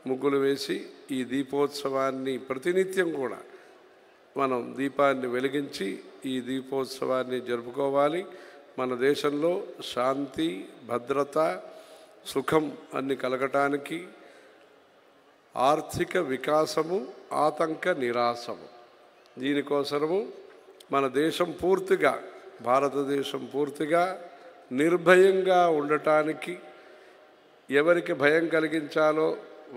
ముగ్గులు వేసి ఈ దీపోత్సవాన్ని ప్రతినిత్యం కూడా మనం దీపాన్ని వెలిగించి ఈ దీపోత్సవాన్ని జరుపుకోవాలి. మన దేశంలో శాంతి, భద్రత, సుఖం అన్ని కలగటానికి, ఆర్థిక వికాసము, ఆతంక నిరాశము, దీనికోసము మన దేశం పూర్తిగా, భారతదేశం పూర్తిగా నిర్భయంగా ఉండటానికి, ఎవరికి భయం కలిగించాలో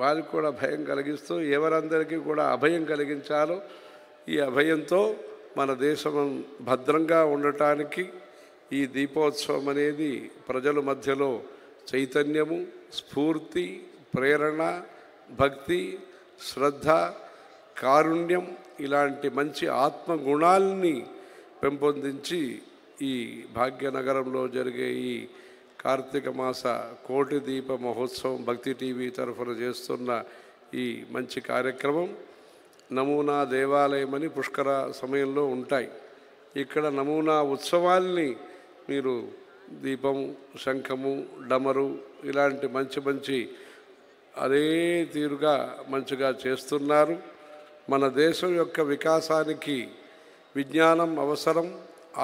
వారికి కూడా భయం కలిగిస్తూ, ఎవరందరికీ కూడా అభయం కలిగించాలో ఈ అభయంతో మన దేశం భద్రంగా ఉండటానికి ఈ దీపోత్సవం అనేది ప్రజల మధ్యలో చైతన్యము, స్ఫూర్తి, ప్రేరణ, భక్తి, శ్రద్ధ, కారుణ్యం ఇలాంటి మంచి ఆత్మగుణాల్ని పెంపొందించి ఈ భాగ్యనగరంలో జరిగే ఈ కార్తీక మాస కోటి దీప మహోత్సవం భక్తి టీవీ తరఫున చేస్తున్న ఈ మంచి కార్యక్రమం నమూనా దేవాలయం అని పుష్కర సమయంలో ఉంటాయి. ఇక్కడ నమూనా ఉత్సవాల్ని మీరు దీపం, శంఖము, డమరు ఇలాంటి మంచి మంచి అదే తీరుగా మంచిగా చేస్తున్నారు. మన దేశం యొక్క వికాసానికి విజ్ఞానం అవసరం,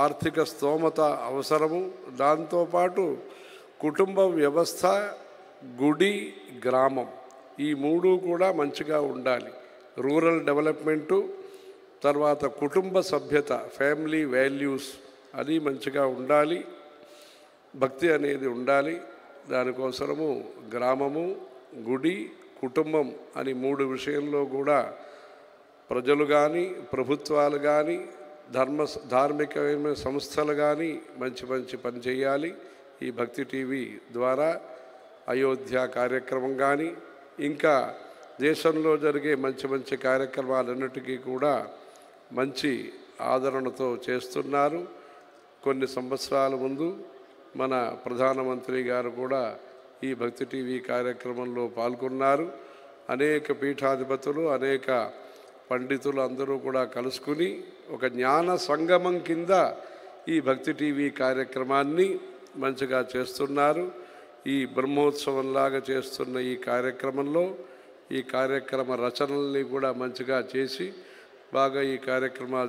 ఆర్థిక స్తోమత అవసరము. దాంతోపాటు కుటుంబ వ్యవస్థ, గుడి, గ్రామం ఈ మూడు కూడా మంచిగా ఉండాలి. రూరల్ డెవలప్మెంటు, తర్వాత కుటుంబ సభ్యత, ఫ్యామిలీ వాల్యూస్ అది మంచిగా ఉండాలి. భక్తి అనేది ఉండాలి. దానికోసము గ్రామము, గుడి, కుటుంబం అని మూడు విషయంలో కూడా ప్రజలు కానీ, ప్రభుత్వాలు కానీ, ధార్మికమైన సంస్థలు కానీ మంచి మంచి పని చేయాలి. ఈ భక్తి టీవీ ద్వారా అయోధ్య కార్యక్రమం కానీ, ఇంకా దేశంలో జరిగే మంచి మంచి కార్యక్రమాలన్నిటికీ కూడా మంచి ఆదరణతో చేస్తున్నారు. కొన్ని సంవత్సరాల ముందు మన ప్రధానమంత్రి గారు కూడా ఈ భక్తి టీవీ కార్యక్రమంలో పాల్గొన్నారు. అనేక పీఠాధిపతులు, అనేక పండితులు అందరూ కూడా కలుసుకుని ఒక జ్ఞాన సంగమం కింద ఈ భక్తి టీవీ కార్యక్రమాన్ని మంచిగా చేస్తున్నారు. ఈ బ్రహ్మోత్సవంలాగా చేస్తున్న ఈ కార్యక్రమంలో ఈ కార్యక్రమ రచనల్ని కూడా మంచిగా చేసి బాగా ఈ కార్యక్రమాలు